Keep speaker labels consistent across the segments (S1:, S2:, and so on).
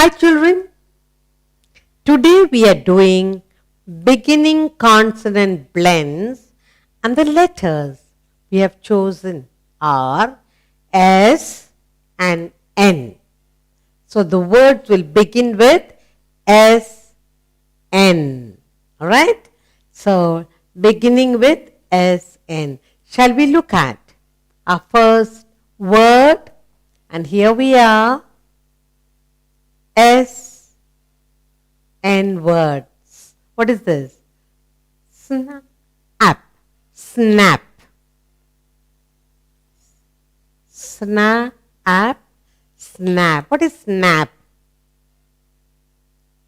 S1: Hi children, today we are doing beginning consonant blends and the letters we have chosen are S and N. So the words will begin with S, N. Alright? So beginning with S, N. Shall we look at our first word? And here we are. S, N words. What is this? Snap. Snap. Snap. Snap. What is snap?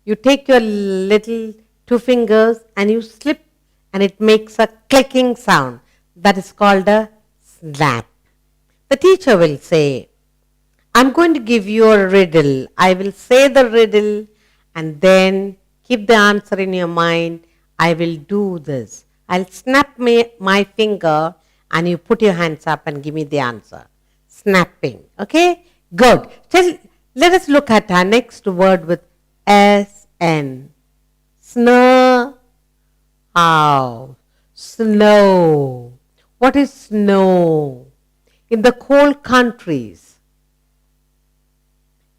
S1: You take your little two fingers and you slip and it makes a clicking sound. That is called a snap. The teacher will say, I'm going to give you a riddle. I will say the riddle and then keep the answer in your mind. I will do this. I'll snap my finger and you put your hands up and give me the answer. Snapping. Okay? Good. Let us look at our next word with S-N. Snore. Ow. Snow. What is snow? In the cold countries,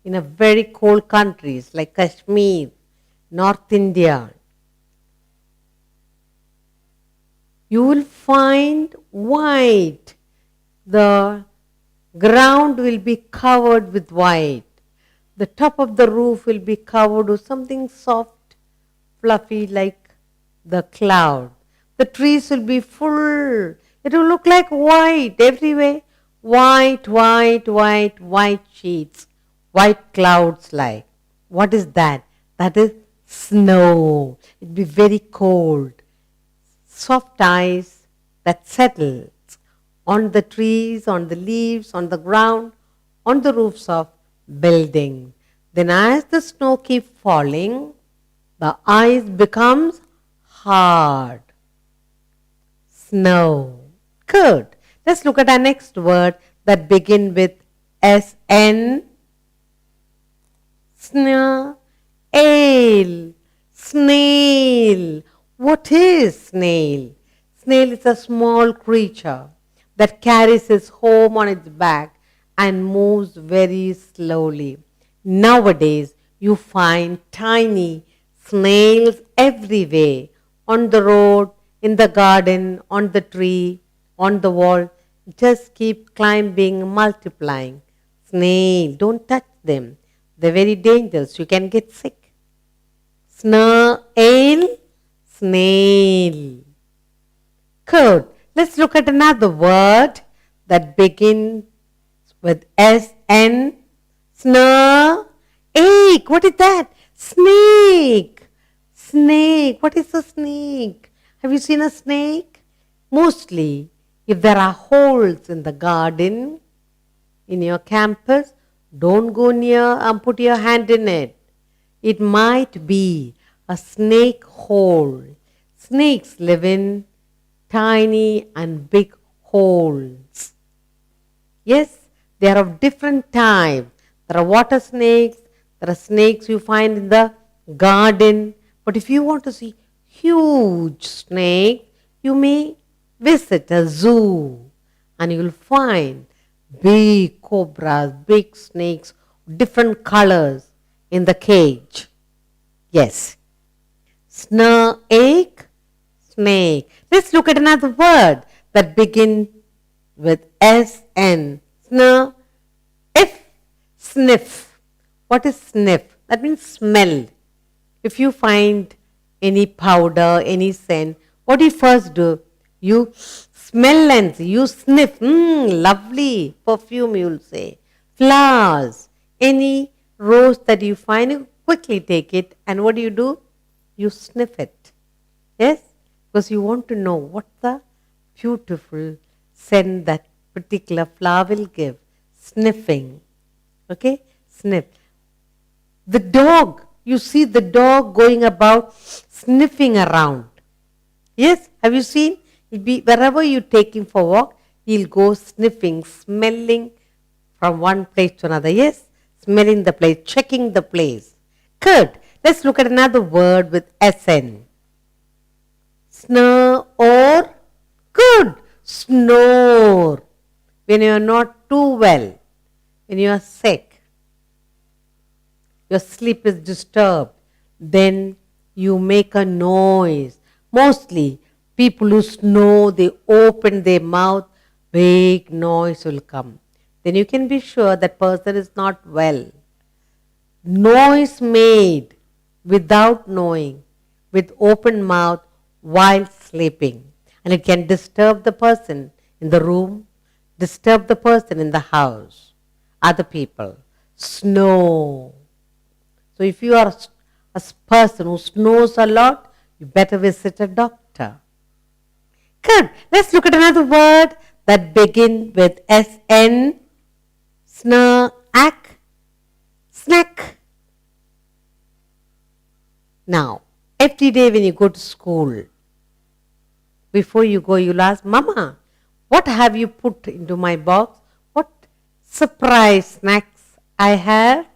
S1: in a very cold countries like Kashmir, North India, you will find white. The ground will be covered with white. The top of the roof will be covered with something soft, fluffy like the cloud. The trees will be full. It will look like white everywhere. White, white, white, white sheets. White clouds like. What is that? That is snow. It will be very cold. Soft ice that settles on the trees, on the leaves, on the ground, on the roofs of buildings. Then as the snow keeps falling, the ice becomes hard. Snow. Good. Let's look at our next word that begin with S-N. Snail. Snail. What is snail? Snail is a small creature that carries its home on its back and moves very slowly. Nowadays, you find tiny snails everywhere, on the road, in the garden, on the tree, on the wall. Just keep climbing, multiplying. Snail, don't touch them. They're very dangerous. You can get sick. Snail, snail. Good. Let's look at another word that begins with S-N. Snore. Ache. What is that? Snake. Snake. What is a snake? Have you seen a snake? Mostly, if there are holes in the garden, in your campus, don't go near and put your hand in it. It might be a snake hole. Snakes live in tiny and big holes. Yes, they are of different types. There are water snakes. There are snakes you find in the garden. But if you want to see huge snake, you may visit a zoo and you will find big cobras, big snakes, different colors in the cage. Yes. Snake, snake. Let's look at another word that begins with S-N. Snore. If, sniff. What is sniff? That means smell. If you find any powder, any scent, what do you first do? You smell and see. You sniff. Lovely perfume, you will say. Flowers. Any rose that you find, you quickly take it. And what do? You sniff it. Yes? Because you want to know what the beautiful scent that particular flower will give. Sniffing. Okay? Sniff. The dog. You see the dog going about sniffing around. Yes? Have you seen? Wherever you take him for a walk, he'll go sniffing, smelling from one place to another. Yes? smelling the place, checking the place. Good. Let's look at another word with SN. Snore or good. Snore. When you are not too well, when you are sick, your sleep is disturbed, then you make a noise. Mostly people who snore, they open their mouth, big noise will come. Then you can be sure that person is not well. Noise made without knowing, with open mouth while sleeping. And it can disturb the person in the room, disturb the person in the house, other people. Snore. So if you are a person who snores a lot, you better visit a doctor. Good. Let's look at another word that begins with SN. Snore, ack, snack. Now, every day when you go to school, before you go, you'll ask, Mama, what have you put into my box? What surprise snacks I have?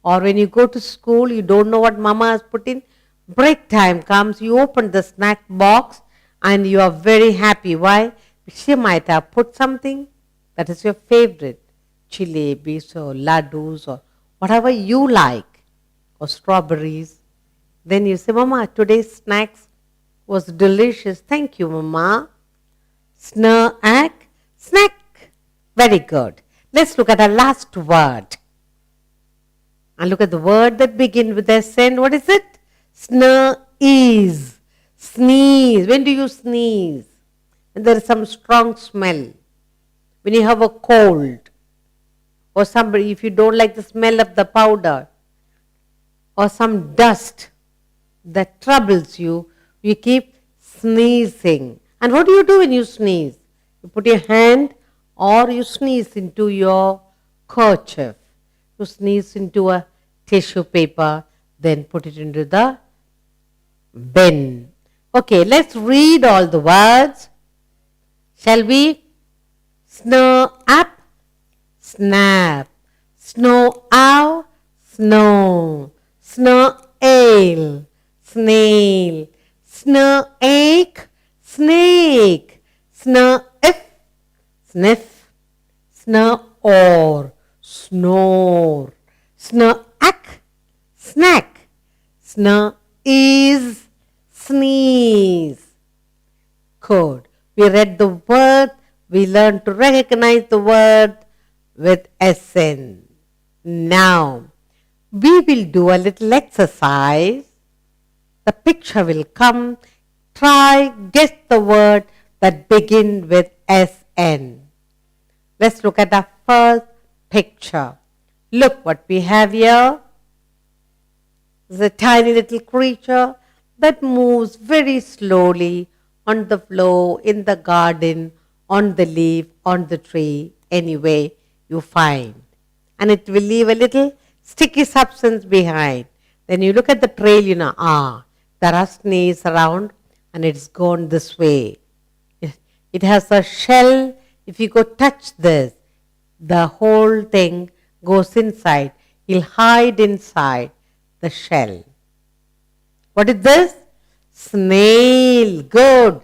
S1: Or when you go to school, you don't know what Mama has put in. Break time comes, you open the snack box and you are very happy. Why? She might have put something that is your favorite. Jalebis or laddus or whatever you like. Or strawberries. Then you say, Mama, today's snacks was delicious. Thank you, Mama. Snore, ack, snack. Very good. Let's look at our last word. And look at the word that begins with SN. What is it? Sneeze. Sneeze. When do you sneeze? When there is some strong smell. When you have a cold. Or somebody, if you don't like the smell of the powder. Or some dust that troubles you, you keep sneezing. And what do you do when you sneeze? You put your hand or you sneeze into your kerchief. You sneeze into a tissue paper, then put it into the bin. Okay, let's read all the words. Shall we? Snore up, snap. Snore out, snow. Snore ale, snail. Snore ache, snake. Snore if, sniff. Snore or, snore. Snore ack, snack. Snore is, sneeze. Good. We read the word. We learned to recognize the word with SN. Now, we will do a little exercise. The picture will come. Try, guess the word that begins with SN. Let's look at the first picture. Look what we have here. It's a tiny little creature that moves very slowly on the floor, in the garden, on the leaf, on the tree, anyway you find. And it will leave a little sticky substance behind. Then you look at the trail, you know, there are snails around and it's gone this way. It has a shell. If you go touch this, the whole thing goes inside. He'll hide inside the shell. What is this? Snail. Good.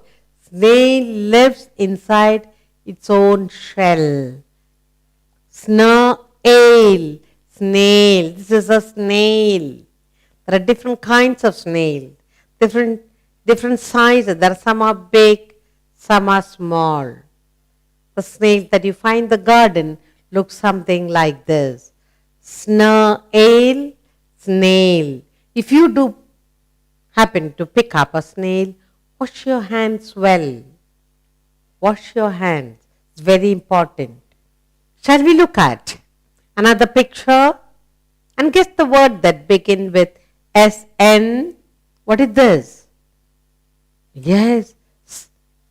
S1: Snail lives inside its own shell. Snail. Snail. This is a snail. There are different kinds of snail. Different sizes. There are some are big, some are small. The snail that you find in the garden looks something like this. Snail, snail. If you do happen to pick up a snail, wash your hands well. Wash your hands. It's very important. Shall we look at another picture and guess the word that begins with SN? What is this? Yes,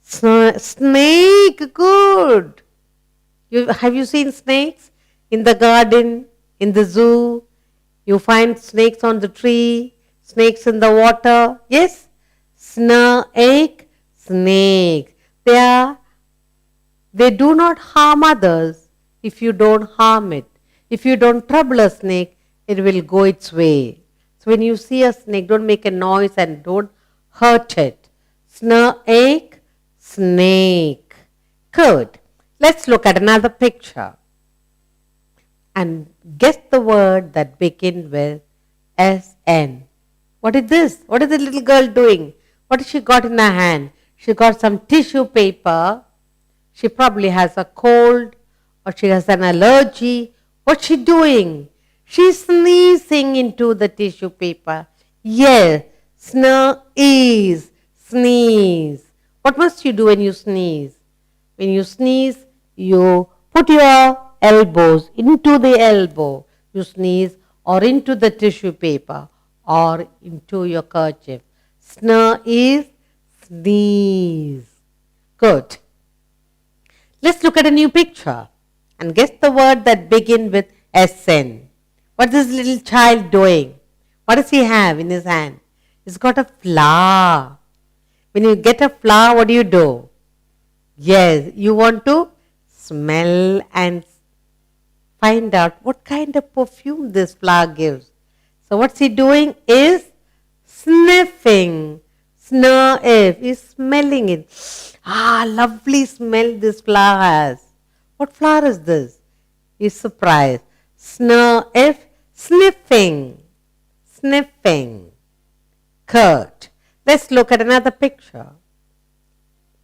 S1: snake. Good. Have you seen snakes in the garden, in the zoo? You find snakes on the tree, snakes in the water. Yes? Snake, snake. They do not harm others if you don't harm it. If you don't trouble a snake, it will go its way. So when you see a snake, don't make a noise and don't hurt it. Snake, snake. Good. Let's look at another picture and guess the word that begins with SN. What is this? What is the little girl doing? What has she got in her hand? She got some tissue paper. She probably has a cold or she has an allergy. What's she doing? She's sneezing into the tissue paper. Yes, sneeze, sneeze. What must you do when you sneeze? When you sneeze, you put your elbows into the elbow. You sneeze or into the tissue paper or into your kerchief. Sneeze, sneeze. Good. Let's look at a new picture and guess the word that begins with SN. What is this little child doing? What does he have in his hand? He's got a flower. When you get a flower, what do? Yes, you want to smell and find out what kind of perfume this flower gives. So what's he doing is sniffing. Sniff. He's smelling it. Lovely smell this flower has. What flower is this? He's surprised. Sniff, sniffing. Sniffing. Good. Let's look at another picture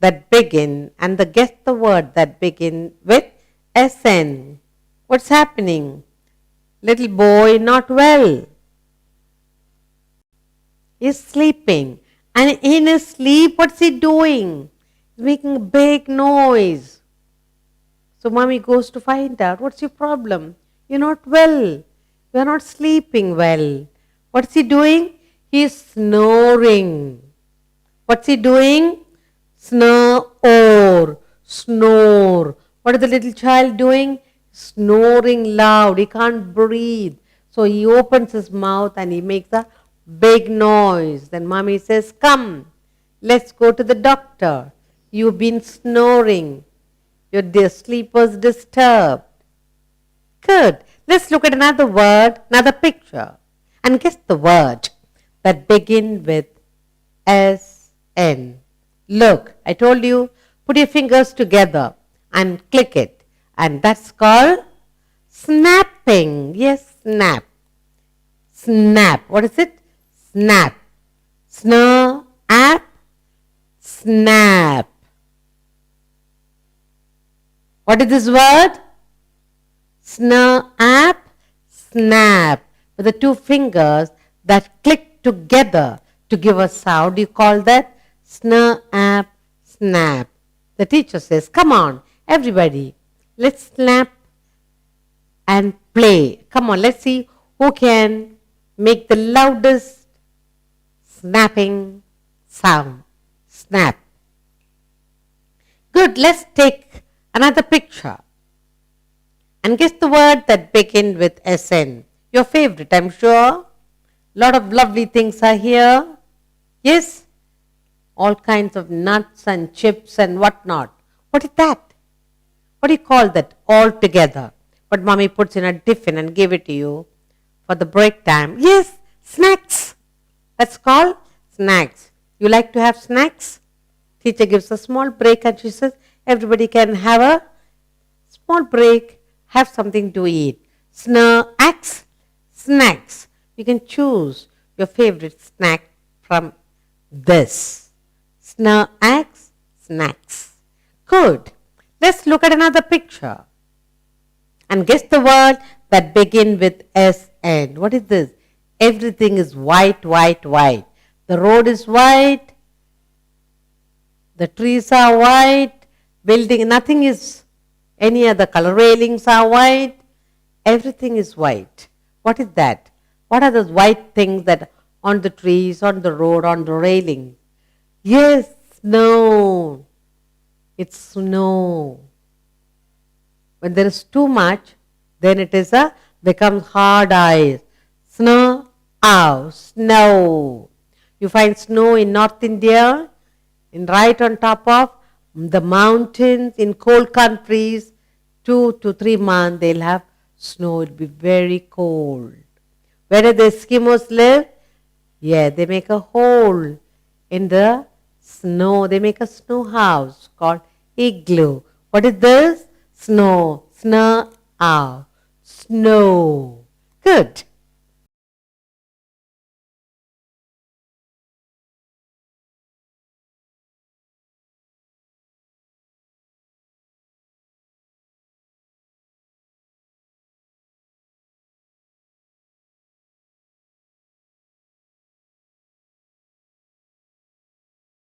S1: that begin and guess the word that begin with SN. What's happening? Little boy not well. He's sleeping. And in his sleep, what's he doing? He's making a big noise. So mommy goes to find out, what's your problem? You're not well. You're not sleeping well. What's he doing? He's snoring. What's he doing? Snore. Snore. What is the little child doing? Snoring loud. He can't breathe. So he opens his mouth and he makes a big noise. Then mommy says, come, let's go to the doctor. You've been snoring. Your sleep was disturbed. Good. Let's look at another word, another picture, and guess the word that begin with SN. Look, I told you, put your fingers together and click it. And that's called snapping. Yes, snap. Snap. What is it? Snap. Snap. Snap. What is this word? Snap. Snap. With the two fingers that click together to give a sound, you call that snap. Snap. The teacher says, come on, everybody, let's snap and play. Come on, let's see who can make the loudest snapping sound. Snap. Good, let's take another picture and guess the word that begins with SN. Your favorite, I'm sure. Lot of lovely things are here. Yes? All kinds of nuts and chips and whatnot. What is that? What do you call that all together? But mommy puts in a tiffin and give it to you for the break time. Yes, snacks. That's called snacks. You like to have snacks? Teacher gives a small break and she says, everybody can have a small break, have something to eat. Snacks, snacks. You can choose your favorite snack from this. Snacks, snacks. Good. Let's look at another picture and guess the word that begin with SN. What is this? Everything is white, white, white. The road is white. The trees are white. Building, nothing is any other color. Railings are white. Everything is white. What is that? What are those white things that on the trees, on the road, on the railing? Yes, snow. It's snow. When there is too much, then it is becomes hard ice. Snow, snow. You find snow in North India, right on top of the mountains, in cold countries, 2 to 3 months they'll have Snow will be very cold. Where do the Eskimos live? Yeah, they make a hole in the snow. They make a snow house called igloo. What is this? Snow. Snow. Ow. Snow. Good.